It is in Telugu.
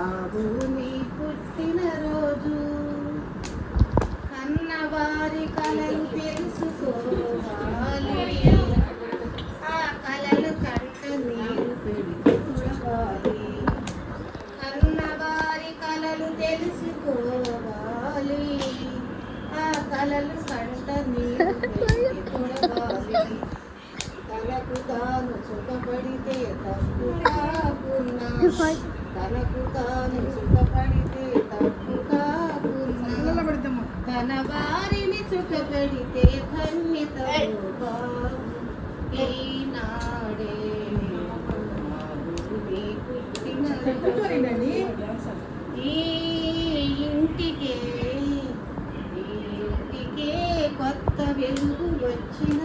బాబుని పుట్టినరోజు. కన్నవారి కలలు తెలుసుకోవాలి, ఆ కలలు కంట నీరు పెడితే చూడాలి. కన్నవారి కలలు తెలుసుకోవాలి, ఆ కలలు కంట నీరు పెడితే చూడాలి. తనకు తాను సుఖపడితే తప్పు కాకున్నా, తనకు తాను సుఖపడితే తప్పు కాకున్నా, తన వారిని సుఖపెడితే ధన్యత. ఈనాడే బాబుని పుట్టినరోజు. ఈ ఇంటికే కొత్త వెలుగు వచ్చిన